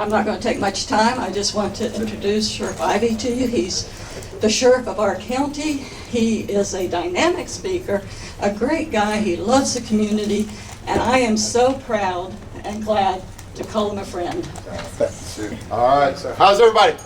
I'm not going to take much time. I just want to introduce Sheriff Ivey to you. He's the sheriff of our county. He is a dynamic speaker, a great guy. He loves the community, and I am so proud and glad to call him a friend. All right, so how's everybody?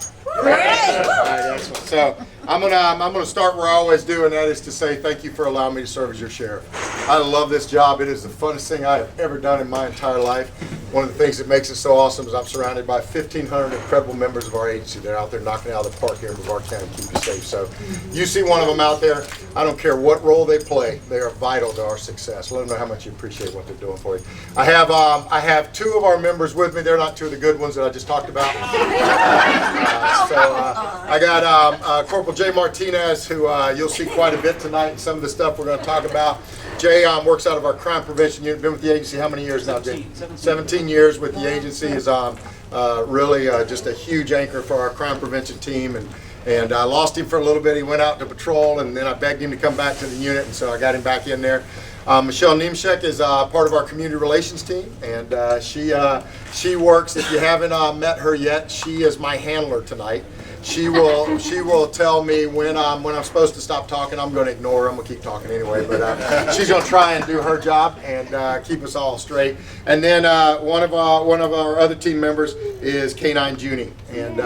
Great. All right, excellent. So I'm gonna start where I always do, and that is to say thank you for allowing me to serve as your sheriff. I love this job. It is the funnest thing I have ever done in my entire life. One of the things that makes it so awesome is I'm surrounded by 1,500 incredible members of our agency. They're out there knocking it out of the park here in Brevard County to keep you safe. So you see one of them out there, I don't care what role they play, they are vital to our success. Let them know how much you appreciate what they're doing for you. I have two of our members with me. They're not two of the good ones that I just talked about. I got Corporal Jay Martinez, who you'll see quite a bit tonight in some of the stuff we're going to talk about. Jay works out of our crime prevention unit. Been with the agency how many years now, Jay? 17 years with the agency. Is really just a huge anchor for our crime prevention team. And I lost him for a little bit. He went out to patrol, and then I begged him to come back to the unit, and so I got him back in there. Michelle Niemschek is part of our community relations team, and she works. If you haven't met her yet, she is my handler tonight. She will tell me when I'm supposed to stop talking. I'm going to ignore her. I'm going to keep talking anyway, but she's going to try and do her job and keep us all straight. And then one of our other team members is K9 Junie. And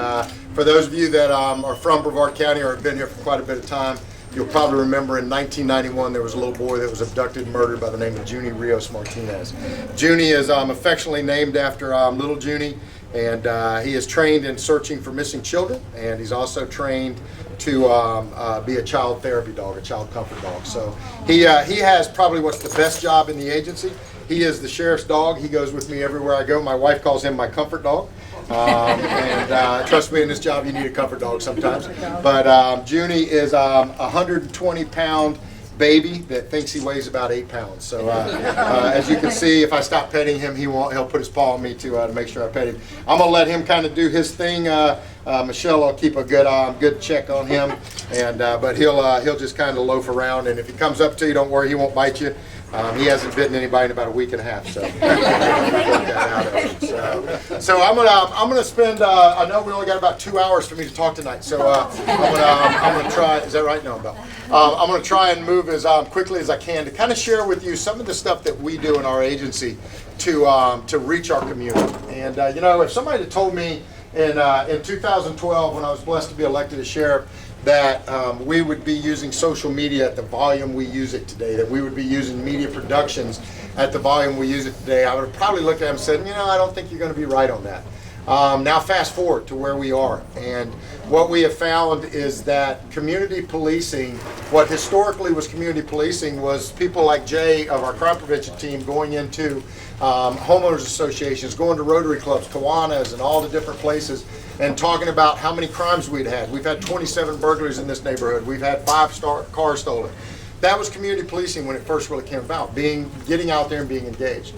for those of you that are from Brevard County or have been here for quite a bit of time, you'll probably remember in 1991 there was a little boy that was abducted and murdered by the name of Junie Rios Martinez. Junie is affectionately named after little Junie. And he is trained in searching for missing children, and he's also trained to be a child therapy dog, a child comfort dog. So he has probably what's the best job in the agency. He is the sheriff's dog. He goes with me everywhere I go. My wife calls him my comfort dog. And trust me, in this job you need a comfort dog sometimes. But Junie is a 120-pound baby that thinks he weighs about 8 pounds. So as you can see, if I stop petting him, he'll put his paw on me to make sure I pet him. I'm gonna let him kind of do his thing. Michelle will keep a good check on him, and but he'll just kind of loaf around. And if he comes up to you, don't worry, he won't bite you. He hasn't bitten anybody in about a week and a half, so. So I'm gonna spend. I know we only got about 2 hours for me to talk tonight, so I'm gonna try. Is that right? No, Bill. I'm gonna try and move as quickly as I can to kind of share with you some of the stuff that we do in our agency to reach our community. And you know, if somebody had told me in 2012 when I was blessed to be elected as sheriff, that we would be using social media at the volume we use it today, that we would be using media productions at the volume we use it today, I would have probably looked at him and said, you know, I don't think you're going to be right on that. Now fast forward to where we are, and what we have found is that community policing, what historically was community policing, was people like Jay of our crime prevention team going into homeowners associations, going to Rotary clubs, Kiwanis, and all the different places, and talking about how many crimes we'd had. We've had 27 burglaries in this neighborhood. We've had 5 cars stolen. That was community policing when it first really came about, getting out there and being engaged.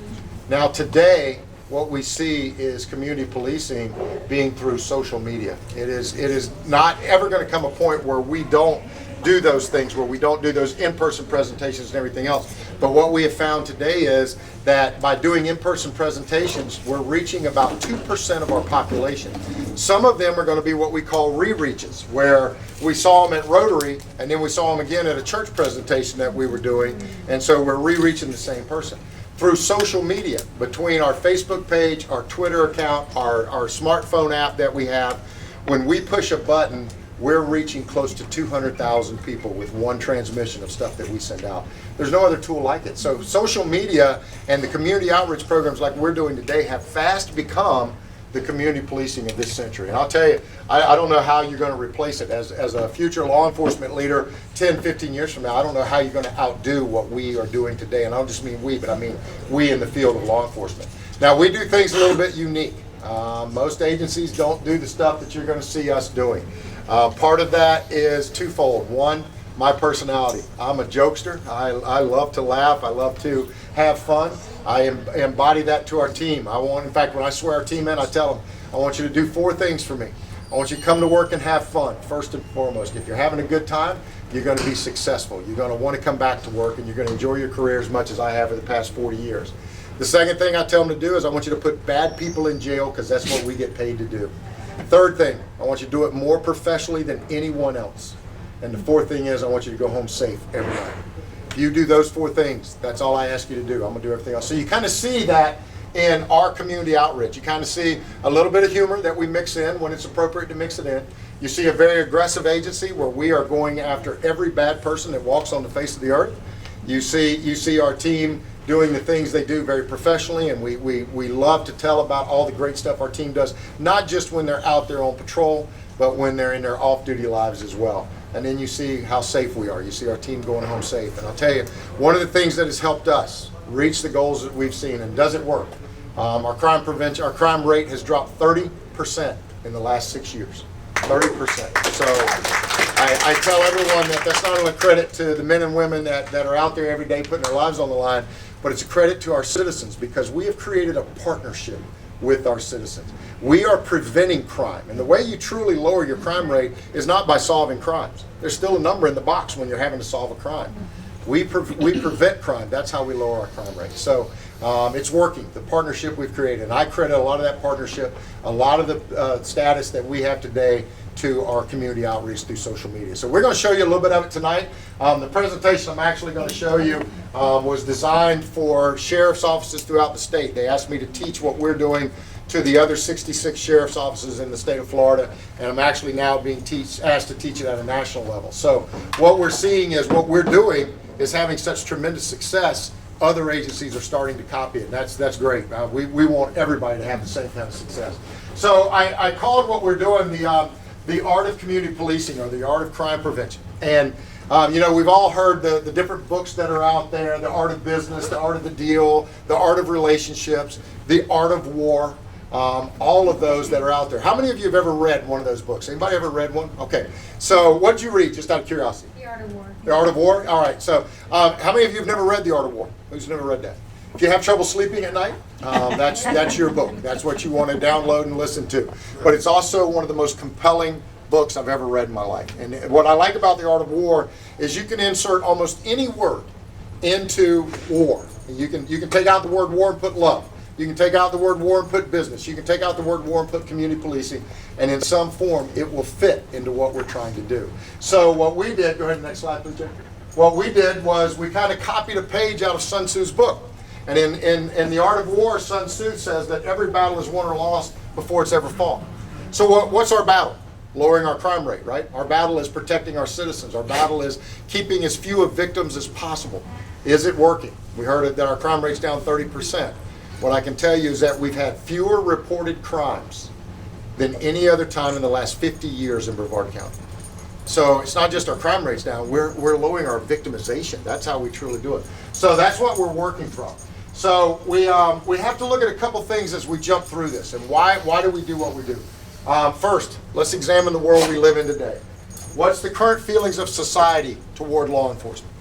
Now today, what we see is community policing being through social media. It is not ever going to come a point where we don't do those things, where we don't do those in-person presentations and everything else. But what we have found today is that by doing in-person presentations, we're reaching about 2% of our population. Some of them are going to be what we call re-reaches, where we saw them at Rotary, and then we saw them again at a church presentation that we were doing, and so we're re-reaching the same person. Through social media, between our Facebook page, our Twitter account, our smartphone app that we have, when we push a button, we're reaching close to 200,000 people with one transmission of stuff that we send out. There's no other tool like it. So social media and the community outreach programs like we're doing today have fast become the community policing of this century. And I'll tell you, I don't know how you're going to replace it. As a future law enforcement leader 10, 15 years from now, I don't know how you're going to outdo what we are doing today. And I don't just mean we, but I mean we in the field of law enforcement. Now, we do things a little bit unique. Most agencies don't do the stuff that you're going to see us doing. Part of that is twofold. One, my personality. I'm a jokester. I love to laugh. I love to have fun. I embody that to our team. In fact, when I swear our team in, I tell them, I want you to do 4 things for me. I want you to come to work and have fun, first and foremost. If you're having a good time, you're going to be successful. You're going to want to come back to work, and you're going to enjoy your career as much as I have for the past 40 years. The second thing I tell them to do is I want you to put bad people in jail because that's what we get paid to do. Third thing, I want you to do it more professionally than anyone else. And the fourth thing is I want you to go home safe every night. If you do those 4 things, that's all I ask you to do. I'm going to do everything else. So you kind of see that in our community outreach. You kind of see a little bit of humor that we mix in when it's appropriate to mix it in. You see a very aggressive agency where we are going after every bad person that walks on the face of the earth. You see our team doing the things they do very professionally, and we love to tell about all the great stuff our team does, not just when they're out there on patrol, but when they're in their off-duty lives as well. And then you see how safe we are. You see our team going home safe. And I'll tell you, one of the things that has helped us reach the goals that we've seen, and does it work? Our crime rate has dropped 30% in the last 6 years. 30%. So I tell everyone that that's not only a credit to the men and women that are out there every day putting their lives on the line, but it's a credit to our citizens because we have created a partnership with our citizens. We are preventing crime, and the way you truly lower your crime rate is not by solving crimes. There's still a number in the box when you're having to solve a crime. We prevent crime. That's how we lower our crime rate. So it's working, the partnership we've created. And I credit a lot of that partnership, a lot of the status that we have today to our community outreach through social media. So we're going to show you a little bit of it tonight. The presentation I'm actually going to show you was designed for sheriff's offices throughout the state. They asked me to teach what we're doing to the other 66 sheriff's offices in the state of Florida, and I'm actually now being asked to teach it at a national level. So what we're seeing is what we're doing is having such tremendous success, other agencies are starting to copy it. That's great. We want everybody to have the same kind of success. So I called what we're doing the art of community policing, or the art of crime prevention. And we've all heard the different books that are out there: The Art of Business, The Art of the Deal, The Art of Relationships, The Art of War. All of those that are out there. How many of you have ever read one of those books? Anybody ever read one? Okay. So what did you read, just out of curiosity? The Art of War. The Art of War? All right. So how many of you have never read The Art of War? Who's never read that? If you have trouble sleeping at night, that's your book. That's what you want to download and listen to. But it's also one of the most compelling books I've ever read in my life. And what I like about The Art of War is you can insert almost any word into war. You can take out the word war and put love. You can take out the word war and put business. You can take out the word war and put community policing. And in some form, it will fit into what we're trying to do. So what we did, go ahead, next slide, please, Jay. What we did was we kind of copied a page out of Sun Tzu's book. And in The Art of War, Sun Tzu says that every battle is won or lost before it's ever fought. So what's our battle? Lowering our crime rate, right? Our battle is protecting our citizens. Our battle is keeping as few of victims as possible. Is it working? We heard that our crime rate's down 30%. What I can tell you is that we've had fewer reported crimes than any other time in the last 50 years in Brevard County. So it's not just our crime rates down, we're lowering our victimization. That's how we truly do it. So that's what we're working from. So we have to look at a couple things as we jump through this, and why do we do what we do? First, let's examine the world we live in today. What's the current feelings of society toward law enforcement?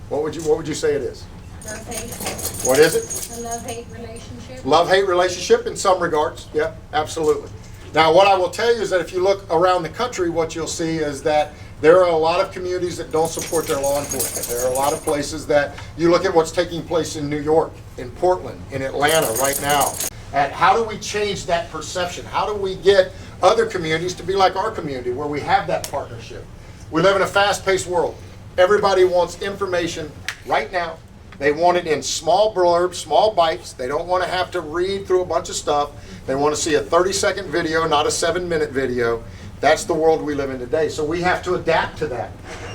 What would you say it is? Love-hate. What is it? A love-hate relationship. Love-hate relationship in some regards. Yeah, absolutely. Now, what I will tell you is that if you look around the country, what you'll see is that there are a lot of communities that don't support their law enforcement. There are a lot of places that you look at what's taking place in New York, in Portland, in Atlanta right now. And how do we change that perception? How do we get other communities to be like our community where we have that partnership? We live in a fast-paced world. Everybody wants information right now. They want it in small blurbs, small bites. They don't want to have to read through a bunch of stuff. They want to see a 30-second video, not a 7-minute video. That's the world we live in today. So we have to adapt to that.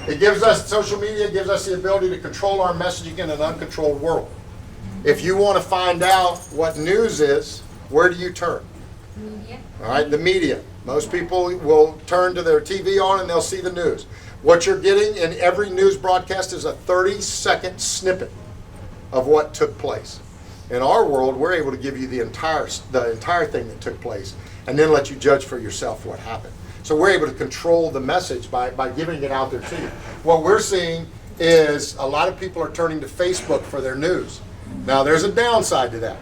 It gives us, social media gives us the ability to control our messaging in an uncontrolled world. If you want to find out what news is, where do you turn? Media. All right, the media. Most people will turn to their TV on and they'll see the news. What you're getting in every news broadcast is a 30-second snippet of what took place. In our world, we're able to give you the entire thing that took place and then let you judge for yourself what happened. So we're able to control the message by giving it out there to you. What we're seeing is a lot of people are turning to Facebook for their news. Now, there's a downside to that.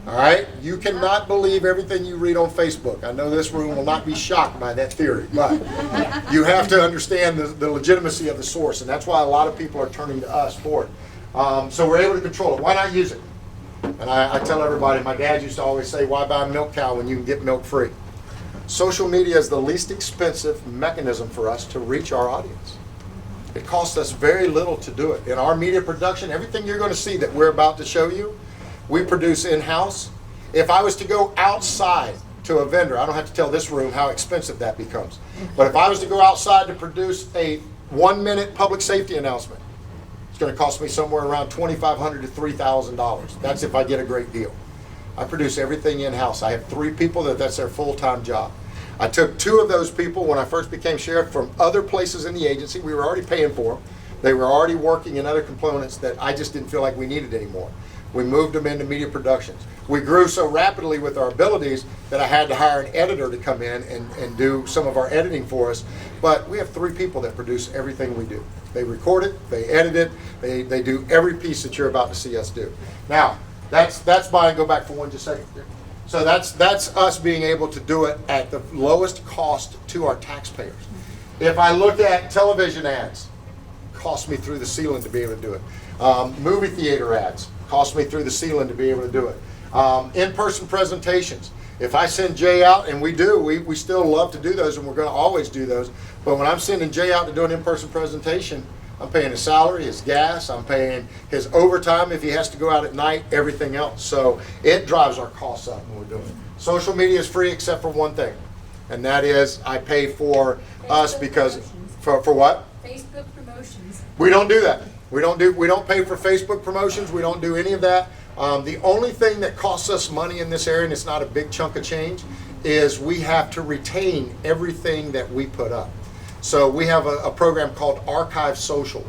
All right? You cannot believe everything you read on Facebook. I know this room will not be shocked by that theory, but you have to understand the legitimacy of the source, and that's why a lot of people are turning to us for it. So we're able to control it. Why not use it? And I tell everybody, my dad used to always say, why buy a milk cow when you can get milk free? Social media is the least expensive mechanism for us to reach our audience. It costs us very little to do it. In our media production, everything you're going to see that we're about to show you, we produce in-house. If I was to go outside to a vendor, I don't have to tell this room how expensive that becomes. But if I was to go outside to produce a 1-minute public safety announcement, it's going to cost me somewhere around $2,500 to $3,000. That's if I get a great deal. I produce everything in-house. I have 3 people that's their full-time job. I took 2 of those people when I first became sheriff from other places in the agency. We were already paying for them. They were already working in other components that I just didn't feel like we needed anymore. We moved them into media productions. We grew so rapidly with our abilities that I had to hire an editor to come in and do some of our editing for us. But we have 3 people that produce everything we do. They record it, they edit it, they do every piece that you're about to see us do. Now, that's by, go back for one just a second. So that's us being able to do it at the lowest cost to our taxpayers. If I look at television ads, cost me through the ceiling to be able to do it. Movie theater ads, cost me through the ceiling to be able to do it. In-person presentations. If I send Jay out, and we do, we still love to do those, and we're going to always do those, but when I'm sending Jay out to do an in-person presentation, I'm paying his salary, his gas, I'm paying his overtime if he has to go out at night, everything else. So it drives our costs up when we're doing it. Social media is free except for one thing, and that is I pay for us because, for what? Facebook promotions. We don't do that. We don't pay for Facebook promotions. We don't do any of that. The only thing that costs us money in this area, and it's not a big chunk of change, is we have to retain everything that we put up. So we have a program called Archive Social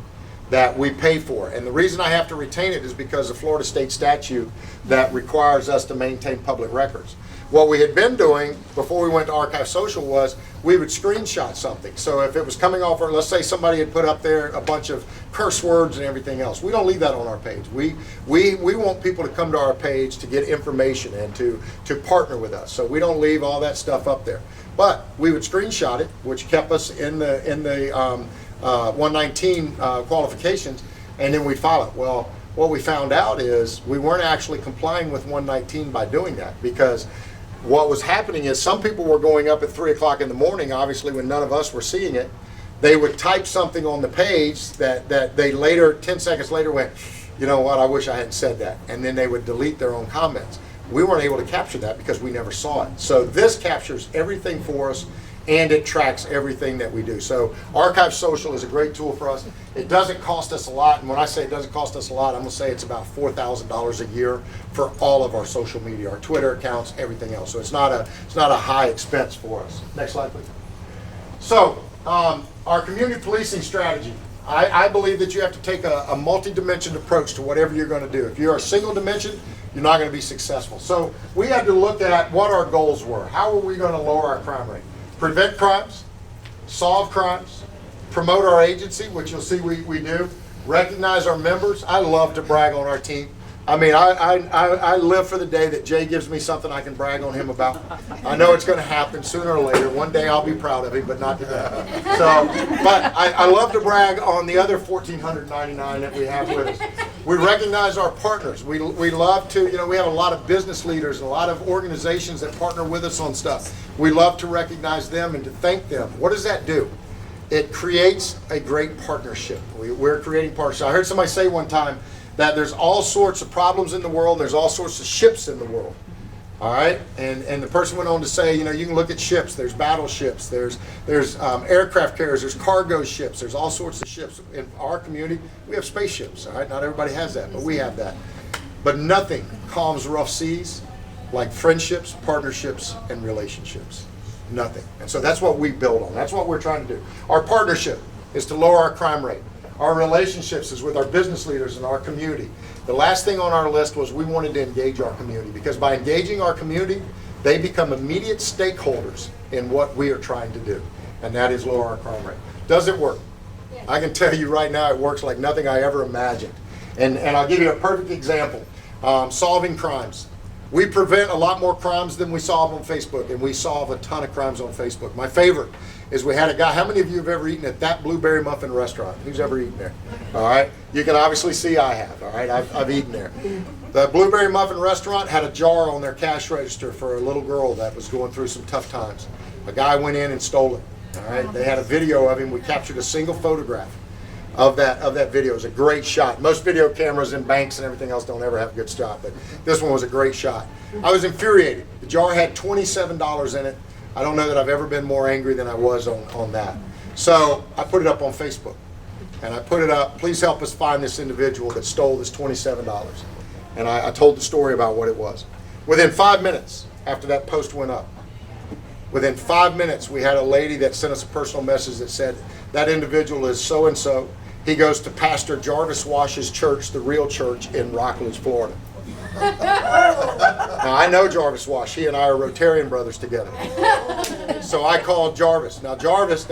that we pay for. And the reason I have to retain it is because of Florida state statute that requires us to maintain public records. What we had been doing before we went to Archive Social was we would screenshot something. So if it was coming off, or let's say somebody had put up there a bunch of curse words and everything else, we don't leave that on our page. We want people to come to our page to get information and to partner with us. So we don't leave all that stuff up there. But we would screenshot it, which kept us in the 119 qualifications, and then we'd file it. Well, what we found out is we weren't actually complying with 119 by doing that, because what was happening is some people were going up at 3 o'clock in the morning, obviously when none of us were seeing it. They would type something on the page that they later, 10 seconds later, went, you know what, I wish I hadn't said that. And then they would delete their own comments. We weren't able to capture that because we never saw it. So this captures everything for us, and it tracks everything that we do. So Archive Social is a great tool for us. It doesn't cost us a lot, and when I say it doesn't cost us a lot, I'm going to say it's about $4,000 a year for all of our social media, our Twitter accounts, everything else. So it's not a high expense for us. Next slide, please. So our community policing strategy. I believe that you have to take a multi-dimension approach to whatever you're going to do. If you're a single dimension, you're not going to be successful. So we had to look at what our goals were. How are we going to lower our crime rate? Prevent crimes, solve crimes, promote our agency, which you'll see we do, recognize our members. I love to brag on our team. I mean, I live for the day that Jay gives me something I can brag on him about. I know it's going to happen sooner or later. One day I'll be proud of him, but not today. So, but I love to brag on the other 1,499 that we have with us. We recognize our partners. We love to, we have a lot of business leaders and a lot of organizations that partner with us on stuff. We love to recognize them and to thank them. What does that do? It creates a great partnership. We're creating partnerships. I heard somebody say one time that there's all sorts of problems in the world, there's all sorts of ships in the world. All right? And the person went on to say, you can look at ships, there's battleships, there's aircraft carriers, there's cargo ships, there's all sorts of ships. In our community, we have spaceships, all right? Not everybody has that, but we have that. But nothing calms rough seas like friendships, partnerships, and relationships. Nothing. And so that's what we build on. That's what we're trying to do. Our partnership is to lower our crime rate. Our relationships is with our business leaders in our community. The last thing on our list was we wanted to engage our community, because by engaging our community, they become immediate stakeholders in what we are trying to do, and that is lower our crime rate. Does it work? Yes. I can tell you right now it works like nothing I ever imagined. And I'll give you a perfect example. Solving crimes. We prevent a lot more crimes than we solve on Facebook, and we solve a ton of crimes on Facebook. My favorite is we had a guy, how many of you have ever eaten at that Blueberry Muffin restaurant? Who's ever eaten there? All right, you can obviously see I have, all right, I've eaten there. The Blueberry Muffin restaurant had a jar on their cash register for a little girl that was going through some tough times. A guy went in and stole it, all right? They had a video of him. We captured a single photograph of that video. It was a great shot. Most video cameras in banks and everything else don't ever have a good shot, but this one was a great shot. I was infuriated. The jar had $27 in it. I don't know that I've ever been more angry than I was on that. So I put it up on Facebook, and I put it up, please help us find this individual that stole this $27. And I told the story about what it was. Within 5 minutes after that post went up, within 5 minutes we had a lady that sent us a personal message that said, that individual is so-and-so. He goes to Pastor Jarvis Wash's church, the real church in Rockledge, Florida. Now, I know Jarvis Wash. He and I are Rotarian brothers together. So I called Jarvis. Now,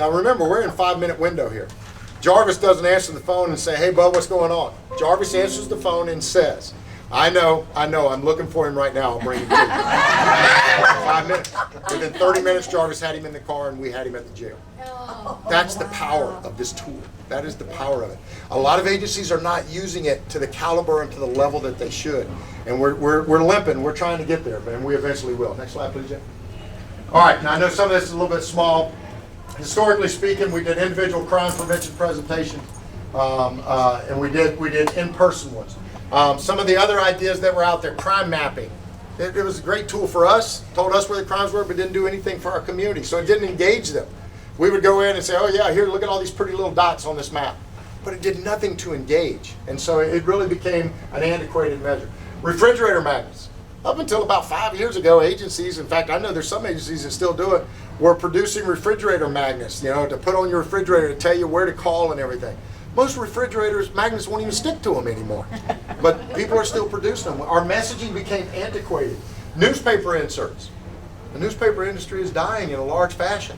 remember, we're in a 5-minute window here. Jarvis doesn't answer the phone and say, hey, bud, what's going on? Jarvis answers the phone and says, I know, I'm looking for him right now. I'll bring him to you. 5 minutes. Within 30 minutes, Jarvis had him in the car and we had him at the jail. That's the power of this tool. That is the power of it. A lot of agencies are not using it to the caliber and to the level that they should. And we're limping. We're trying to get there, and we eventually will. Next slide, please, Jim. All right, now I know some of this is a little bit small. Historically speaking, we did individual crime prevention presentations, and we did in-person ones. Some of the other ideas that were out there, crime mapping. It was a great tool for us, told us where the crimes were, but didn't do anything for our community, so it didn't engage them. We would go in and say, oh yeah, here, look at all these pretty little dots on this map. But it did nothing to engage, and so it really became an antiquated measure. Refrigerator magnets. Up until about 5 years ago, agencies, in fact, I know there's some agencies that still do it, were producing refrigerator magnets, to put on your refrigerator to tell you where to call and everything. Most refrigerators, magnets won't even stick to them anymore. But people are still producing them. Our messaging became antiquated. Newspaper inserts. The newspaper industry is dying in a large fashion.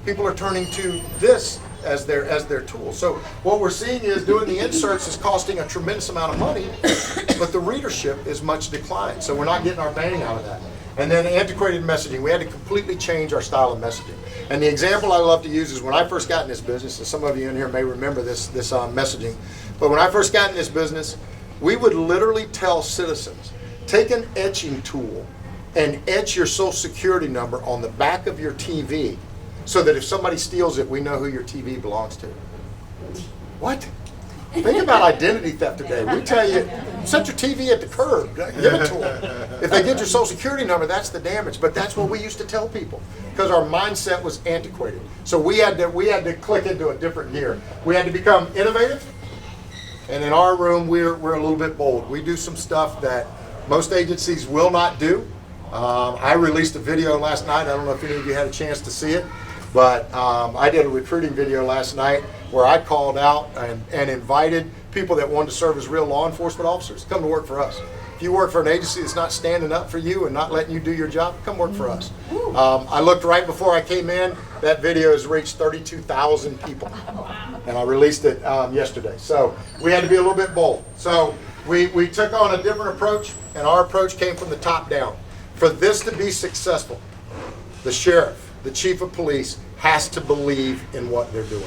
People are turning to this as their tool. So what we're seeing is doing the inserts is costing a tremendous amount of money, but the readership is much declined. So we're not getting our bang out of that. And then antiquated messaging. We had to completely change our style of messaging. And the example I love to use is when I first got in this business, and some of you in here may remember this messaging, but when I first got in this business, we would literally tell citizens, take an etching tool and etch your social security number on the back of your TV so that if somebody steals it, we know who your TV belongs to. What? Think about identity theft today. We tell you, set your TV at the curb, give it to them. If they get your social security number, that's the damage. But that's what we used to tell people because our mindset was antiquated. So we had to click into a different gear. We had to become innovative, and in our room, we're a little bit bold. We do some stuff that most agencies will not do. I released a video last night. I don't know if any of you had a chance to see it, but I did a recruiting video last night where I called out and invited people that wanted to serve as real law enforcement officers to come to work for us. If you work for an agency that's not standing up for you and not letting you do your job, come work for us. I looked right before I came in. That video has reached 32,000 people, and I released it yesterday. So we had to be a little bit bold. So we took on a different approach, and our approach came from the top down. For this to be successful, the sheriff, the chief of police, has to believe in what they're doing.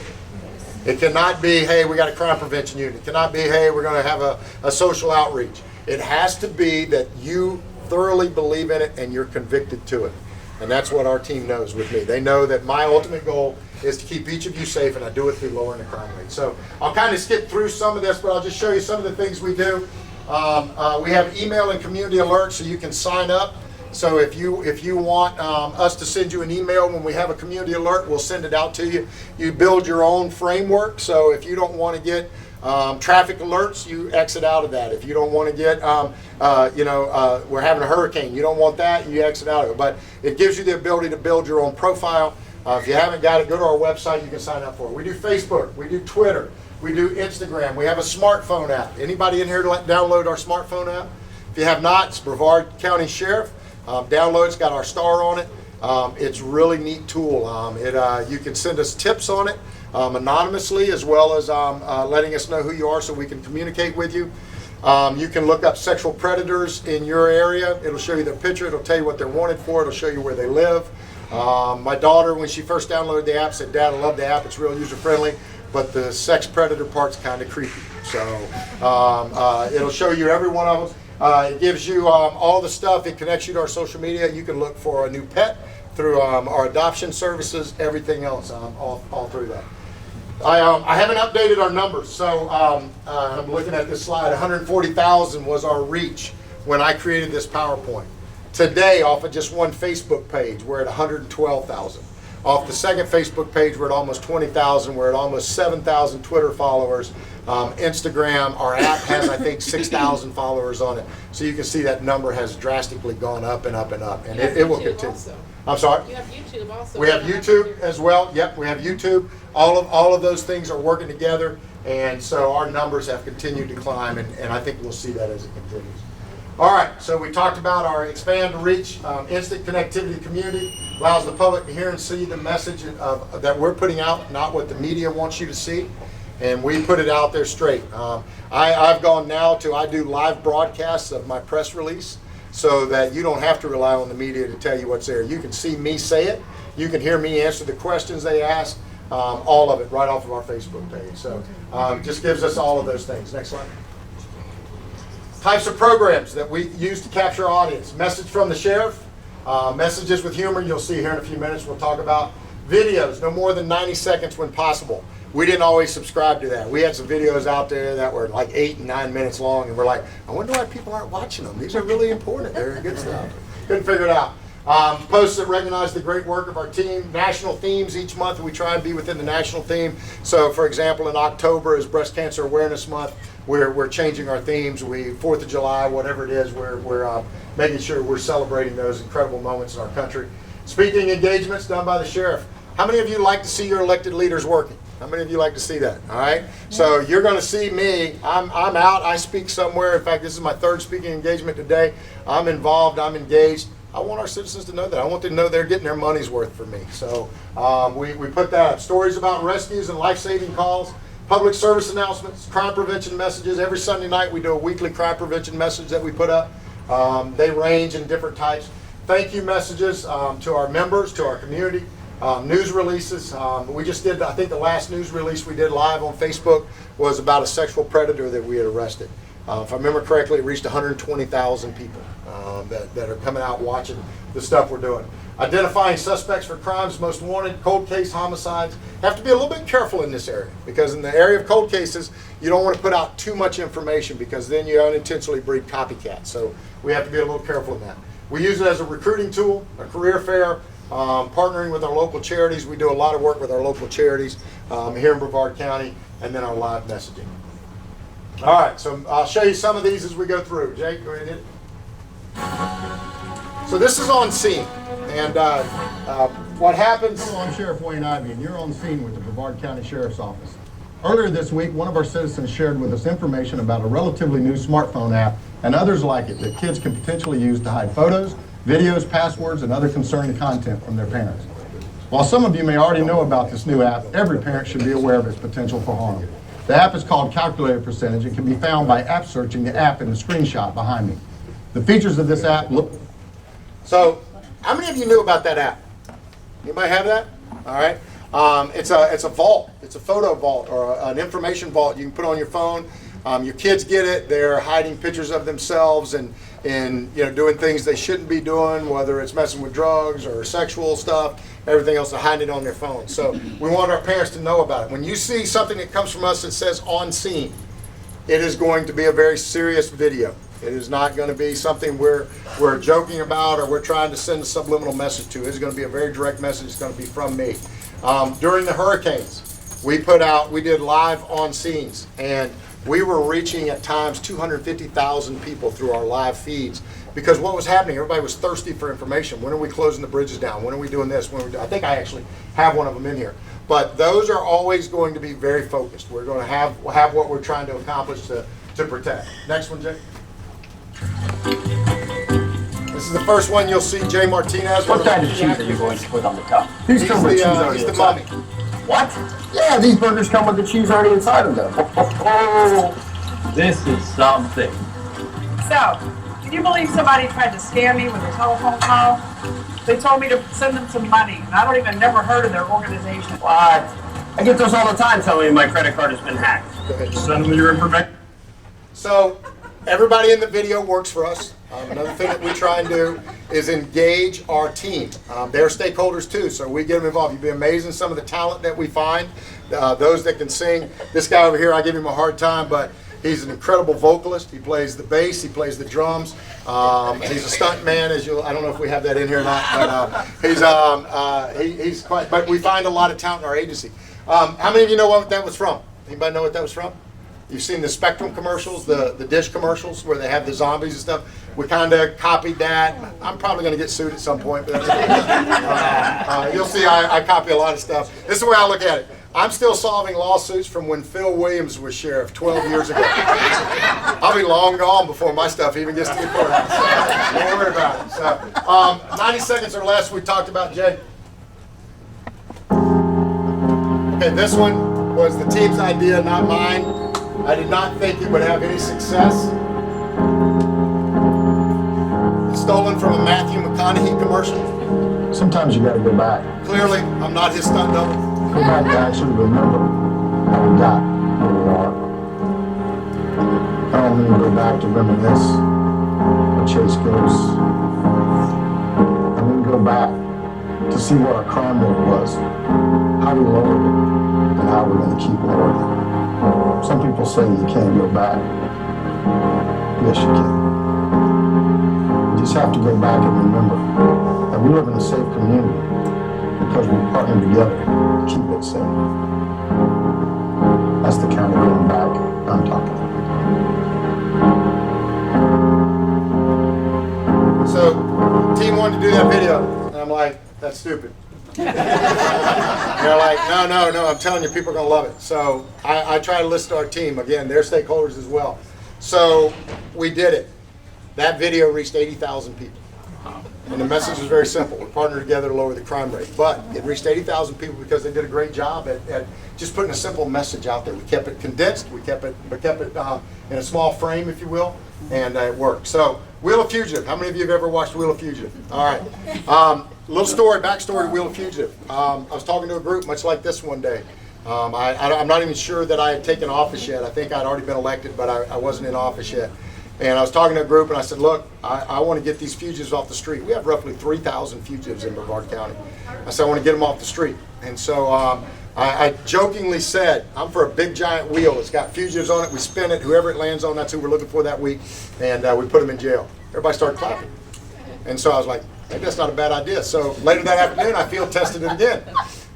It cannot be, hey, we got a crime prevention unit. It cannot be, hey, we're going to have a social outreach. It has to be that you thoroughly believe in it and you're convicted to it. And that's what our team knows with me. They know that my ultimate goal is to keep each of you safe, and I do it through lowering the crime rate. So I'll kind of skip through some of this, but I'll just show you some of the things we do. We have email and community alerts so you can sign up. So if you want us to send you an email when we have a community alert, we'll send it out to you. You build your own framework. So if you don't want to get traffic alerts, you exit out of that. If you don't want to get, we're having a hurricane, you don't want that, you exit out of it. But it gives you the ability to build your own profile. If you haven't got it, go to our website, you can sign up for it. We do Facebook, we do Twitter, we do Instagram, we have a smartphone app. Anybody in here download our smartphone app? If you have not, it's Brevard County Sheriff. Download, it's got our star on it. It's a really neat tool. You can send us tips on it anonymously, as well as letting us know who you are so we can communicate with you. You can look up sexual predators in your area. It'll show you their picture. It'll tell you what they're wanted for. It'll show you where they live. My daughter, when she first downloaded the app, said, "Dad, I love the app. It's real user-friendly, but the sex predator part's kind of creepy." So it'll show you every one of them. It gives you all the stuff. It connects you to our social media. You can look for a new pet through our adoption services, everything else, all through that. I haven't updated our numbers, so I'm looking at this slide. 140,000 was our reach when I created this PowerPoint. Today, off of just one Facebook page, we're at 112,000. Off the second Facebook page, we're at almost 20,000. We're at almost 7,000 Twitter followers. Instagram, our app has, I think, 6,000 followers on it. So you can see that number has drastically gone up and up and up, and it will continue. Also. I'm sorry? You have YouTube also. We have YouTube as well. Yep, we have YouTube. All of those things are working together, and so our numbers have continued to climb, and I think we'll see that as it continues. All right, so we talked about our expand to reach, instant connectivity community, allows the public to hear and see the message that we're putting out, not what the media wants you to see, and we put it out there straight. I've gone now to, I do live broadcasts of my press release, so that you don't have to rely on the media to tell you what's there. You can see me say it. You can hear me answer the questions they ask, all of it right off of our Facebook page. So just gives us all of those things. Next slide. Types of programs that we use to capture our audience. Message from the sheriff, messages with humor, you'll see here in a few minutes. We'll talk about videos, no more than 90 seconds when possible. We didn't always subscribe to that. We had some videos out there that were like 8 and 9 minutes long, and we're like, I wonder why people aren't watching them. These are really important. They're good stuff. Couldn't figure it out. Posts that recognize the great work of our team. National themes each month. We try and be within the national theme. So, for example, in October is Breast Cancer Awareness Month. We're changing our themes. 4th of July, whatever it is, we're making sure we're celebrating those incredible moments in our country. Speaking engagements done by the sheriff. How many of you like to see your elected leaders working? How many of you like to see that? All right. So you're going to see me. I'm out. I speak somewhere. In fact, this is my 3rd speaking engagement today. I'm involved. I'm engaged. I want our citizens to know that. I want them to know they're getting their money's worth from me. So we put that up. Stories about rescues and life-saving calls, public service announcements, crime prevention messages. Every Sunday night we do a weekly crime prevention message that we put up. They range in different types. Thank you messages to our members, to our community. News releases. We just did, I think the last news release we did live on Facebook was about a sexual predator that we had arrested. If I remember correctly, it reached 120,000 people that are coming out watching the stuff we're doing. Identifying suspects for crimes most wanted, cold case homicides. Have to be a little bit careful in this area, because in the area of cold cases, you don't want to put out too much information, because then you unintentionally breed copycats. So we have to be a little careful in that. We use it as a recruiting tool, a career fair. Partnering with our local charities. We do a lot of work with our local charities here in Brevard County, and then our live messaging. All right, so I'll show you some of these as we go through. Jake, go ahead. So this is on scene, and what happens... Hello, I'm Sheriff Wayne Ivey, and you're on scene with the Brevard County Sheriff's Office. Earlier this week, one of our citizens shared with us information about a relatively new smartphone app and others like it that kids can potentially use to hide photos, videos, passwords, and other concerning content from their parents. While some of you may already know about this new app, every parent should be aware of its potential for harm. The app is called Calculator Percentage and can be found by app searching the app in the screenshot behind me. The features of this app look... So, how many of you knew about that app? Anybody have that? All right. It's a vault. It's a photo vault, or an information vault you can put on your phone. Your kids get it. They're hiding pictures of themselves and doing things they shouldn't be doing, whether it's messing with drugs or sexual stuff, everything else, they're hiding it on their phone. So we want our parents to know about it. When you see something that comes from us that says on scene, it is going to be a very serious video. It is not going to be something we're joking about or we're trying to send a subliminal message to. It's going to be a very direct message. It's going to be from me. During the hurricanes, we did live on scenes, and we were reaching at times 250,000 people through our live feeds, because what was happening, everybody was thirsty for information. When are we closing the bridges down? When are we doing this? I think I actually have one of them in here. But those are always going to be very focused. We're going to have what we're trying to accomplish to protect. Next one, Jay. This is the first one you'll see Jay Martinez. What kind of cheese are you going to put on the top? These come with cheese already He's the inside. mummy. What? Yeah, these burgers come with the cheese already inside of them. Oh, This is something. So, can you believe somebody tried to scam me with a telephone call? They told me to send them some money, and I don't even never heard of their organization. What? I get those all the time telling me my credit card has been hacked. Send them your information. So everybody in the video works for us. Another thing that we try and do is engage our team. They're stakeholders too, so we get them involved. You'd be amazing some of the talent that we find. Those that can sing. This guy over here, I give him a hard time, but he's an incredible vocalist. He plays the bass, he plays the drums. He's a stunt man, I don't know if we have that in here or not, but he's quite, but we find a lot of talent in our agency. How many of you know what that was from? Anybody know what that was from? You've seen the Spectrum commercials, the dish commercials where they have the zombies and stuff. We kind of copied that. I'm probably going to get sued at some point, but that's you'll see I copy a lot of stuff. This is the way I look at it. I'm still solving lawsuits from when Phil Williams was sheriff 12 years ago. I'll be long gone before my stuff even gets to the courthouse. Don't worry about it. So, 90 seconds or less we talked about, Jay. Okay, this one was the team's idea, not mine. I did not think it would have any success. It's stolen from a Matthew McConaughey commercial. Sometimes you gotta go back. Clearly, I'm not his stunt double. Go back to actually remember how we got where we are. I don't mean to go back to reminisce or chase ghosts. I mean go back to see what our crime rate was, how we lowered it, and how we're gonna keep lowering it. Some people say you can't go back. Yes, you can. You just have to go back and remember that we live in a safe community because we partner together to keep it safe. That's the kind of going back I'm talking about. So, team wanted to do that video, and I'm like, that's stupid. They're like, no, I'm telling you, people are going to love it. So I try to listen to our team. Again, they're stakeholders as well. So we did it. That video reached 80,000 people. And the message was very simple. We're partnering together to lower the crime rate. But it reached 80,000 people because they did a great job at just putting a simple message out there. We kept it condensed. We kept it in a small frame, if you will, and it worked. So Wheel of Fugitive. How many of you have ever watched Wheel of Fugitive? All right. Little story, backstory to Wheel of Fugitive. I was talking to a group much like this one day. I'm not even sure that I had taken office yet. I think I'd already been elected, but I wasn't in office yet. And I was talking to a group, and I said, look, I want to get these fugitives off the street. We have roughly 3,000 fugitives in Brevard County. I said, I want to get them off the street. And so I jokingly said, I'm for a big giant wheel. It's got fugitives on it. We spin it. Whoever it lands on, that's who we're looking for that week. And we put them in jail. Everybody started clapping. And so I was like, maybe that's not a bad idea. So later that afternoon, I field tested it again.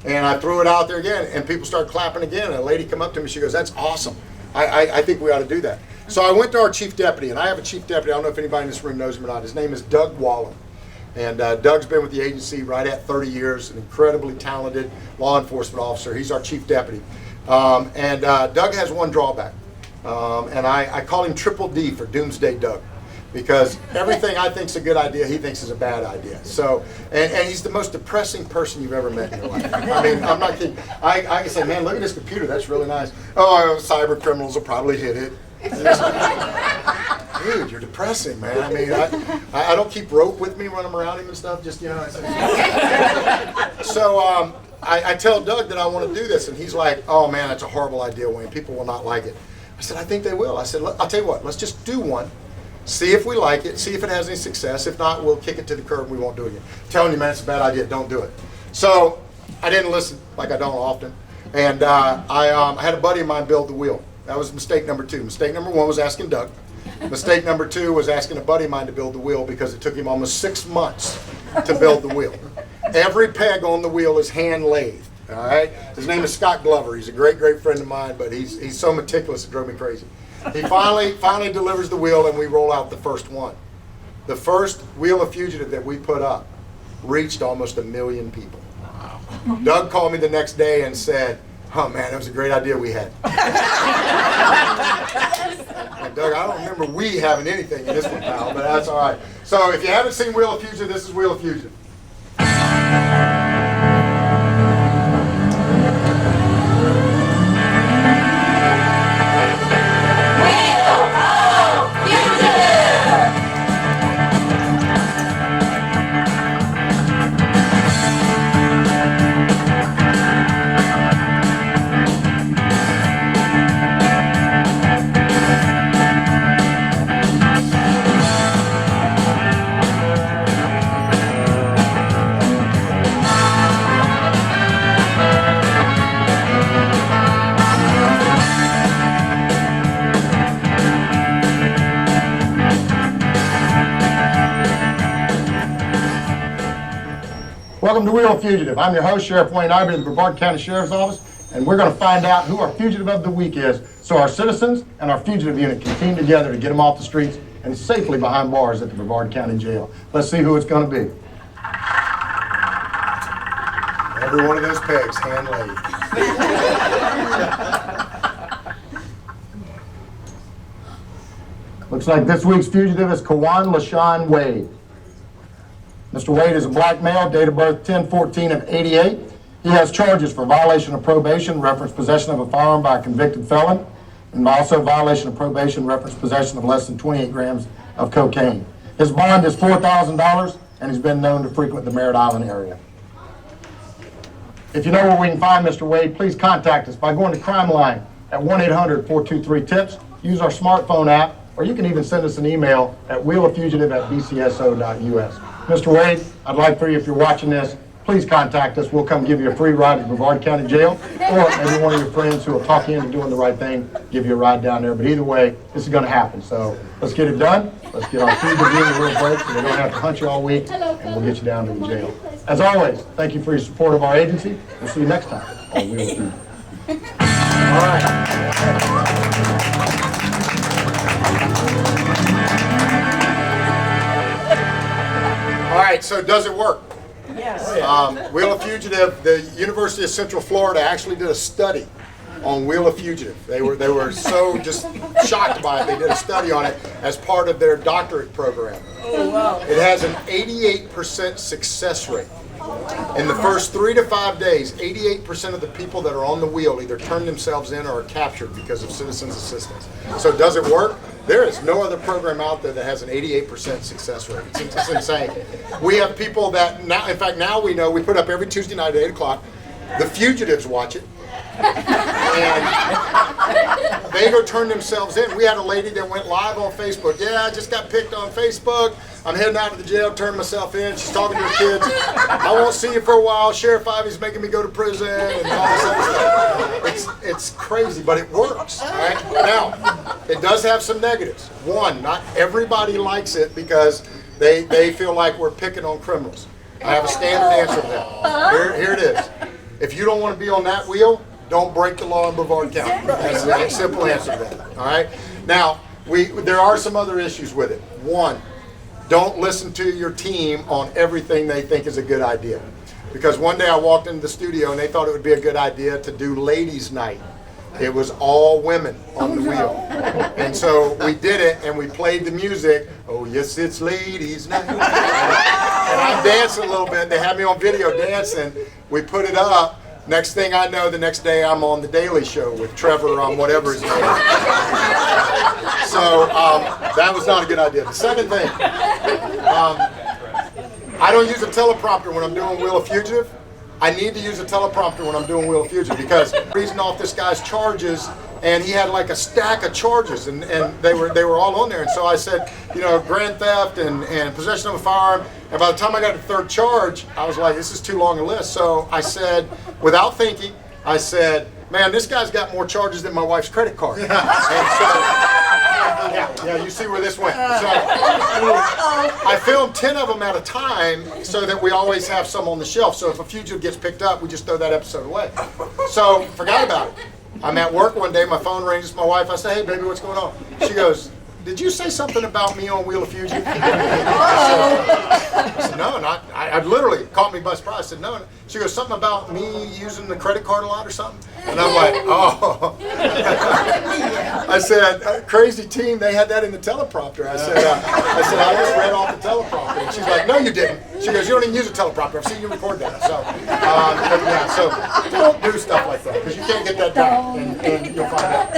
And I threw it out there again, and people started clapping again. And a lady come up to me, she goes, that's awesome. I think we ought to do that. So I went to our chief deputy, and I have a chief deputy. I don't know if anybody in this room knows him or not. His name is Doug Waller. And Doug's been with the agency right at 30 years, an incredibly talented law enforcement officer. He's our chief deputy. Doug has one drawback. And I call him Triple D for Doomsday Doug. Because everything I think is a good idea, he thinks is a bad idea. So, and he's the most depressing person you've ever met in your life. I mean, I'm not kidding. I can say, man, look at this computer. That's really nice. Oh, cyber criminals will probably hit it. Dude, you're depressing, man. I mean, I don't keep rope with me when I'm around him and stuff. Just, you know. So I tell Doug that I want to do this, and he's like, oh, man, that's a horrible idea, Wayne. People will not like it. I said, I think they will. I said, I'll tell you what. Let's just do one. See if we like it, see if it has any success. If not, we'll kick it to the curb and we won't do it again. I'm telling you, man, it's a bad idea. Don't do it. So I didn't listen, like I don't often. And I had a buddy of mine build the wheel. That was mistake number 2. Mistake number 1 was asking Doug. Mistake number 2 was asking a buddy of mine to build the wheel because it took him almost 6 months to build the wheel. Every peg on the wheel is hand lathed. All right. His name is Scott Glover. He's a great, great friend of mine, but he's so meticulous it drove me crazy. He finally delivers the wheel, and we roll out the first one. The first Wheel of Fugitive that we put up reached almost 1 million people. Wow. Doug called me the next day and said, oh man, that was a great idea we had. And Doug, I don't remember we having anything in this one, pal, but that's all right. So if you haven't seen Wheel of Fugitive, this is Wheel of Fugitive. Well, Welcome to Wheel Fugitive. I'm your host, Sheriff Wayne Ivey of the Brevard County Sheriff's Office, and we're going to find out who our fugitive of the week is so our citizens and our fugitive unit can team together to get them off the streets and safely behind bars at the Brevard County Jail. Let's see who it's going to be. Every one of those pegs, hand laid. Looks like this week's fugitive is Kawan LaShawn Wade. Mr. Wade is a black male, date of birth 10/14 of '88. He has charges for violation of probation, reference possession of a firearm by a convicted felon, and also violation of probation, reference possession of less than 28 grams of cocaine. His bond is $4,000, and he's been known to frequent the Merritt Island area. If you know where we can find Mr. Wade, please contact us by going to Crime Line at 1-800-423-TIPS. Use our smartphone app, or you can even send us an email at wheeloffugitive@bcso.us. Mr. Wade, I'd like for you, if you're watching this, please contact us. We'll come give you a free ride to Brevard County Jail, or maybe one of your friends who will talk you into doing the right thing, give you a ride down there. But either way, this is going to happen. So let's get it done. Let's get our fugitive unit a real break so they don't have to hunt you all week, and we'll get you down to the jail. As always, thank you for your support of our agency. We'll see you next time on Wheel Fugitive. All right. All right, so does it work? Yes. Wheel of Fugitive, the University of Central Florida actually did a study on Wheel of Fugitive. They were so just shocked by it. They did a study on it as part of their doctorate program. Oh, wow. It has an 88% success rate. In the first 3 to 5 days, 88% of the people that are on the wheel either turn themselves in or are captured because of citizens' assistance. So does it work? There is no other program out there that has an 88% success rate. It's insane. We have people that now, in fact, now we know, we put up every Tuesday night at 8 o'clock. The fugitives watch it. And they go turn themselves in. We had a lady that went live on Facebook. Yeah, I just got picked on Facebook. I'm heading out to the jail, turning myself in. She's talking to her kids. I won't see you for a while. Sheriff Ivey's making me go to prison and all this other stuff. It's crazy, but it works. All right? Now, it does have some negatives. One, not everybody likes it because they feel like we're picking on criminals. I have a standard answer to that. Here it is. If you don't want to be on that wheel, don't break the law in Brevard County. That's a simple answer to that. All right? Now, there are some other issues with it. One, don't listen to your team on everything they think is a good idea. Because one day I walked into the studio and they thought it would be a good idea to do ladies' night. It was all women on the wheel. And so we did it and we played the music. Oh, yes, it's ladies' night. And I'm dancing a little bit. They had me on video dancing. We put it up. Next thing I know, the next day I'm on The Daily Show with Trevor on whatever his name is. So that was not a good idea. The second thing, I don't use a teleprompter when I'm doing Wheel of Fugitive. I need to use a teleprompter when I'm doing Wheel of Fugitive because I'm reading off this guy's charges, and he had like a stack of charges, and they were all on there. And so I said, you know, grand theft and possession of a firearm. And by the time I got to the third charge, I was like, this is too long a list. So I said, without thinking, I said, man, this guy's got more charges than my wife's credit card. And so, yeah, you see where this went. So I filmed 10 of them at a time so that we always have some on the shelf. So if a fugitive gets picked up, we just throw that episode away. So forgot about it. I'm at work one day, my phone rings, it's my wife. I say, hey, baby, what's going on? She goes, did you say something about me on Wheel of Fugitive? I said, no, not. I literally caught me by surprise. I said, no. She goes, something about me using the credit card a lot or something? And I'm like, oh. I said, crazy team, they had that in the teleprompter. I said, I just read off the teleprompter. And she's like, no, you didn't. She goes, you don't even use a teleprompter. I've seen you record that. So, yeah, so don't do stuff like that because you can't get that back, and you'll find out.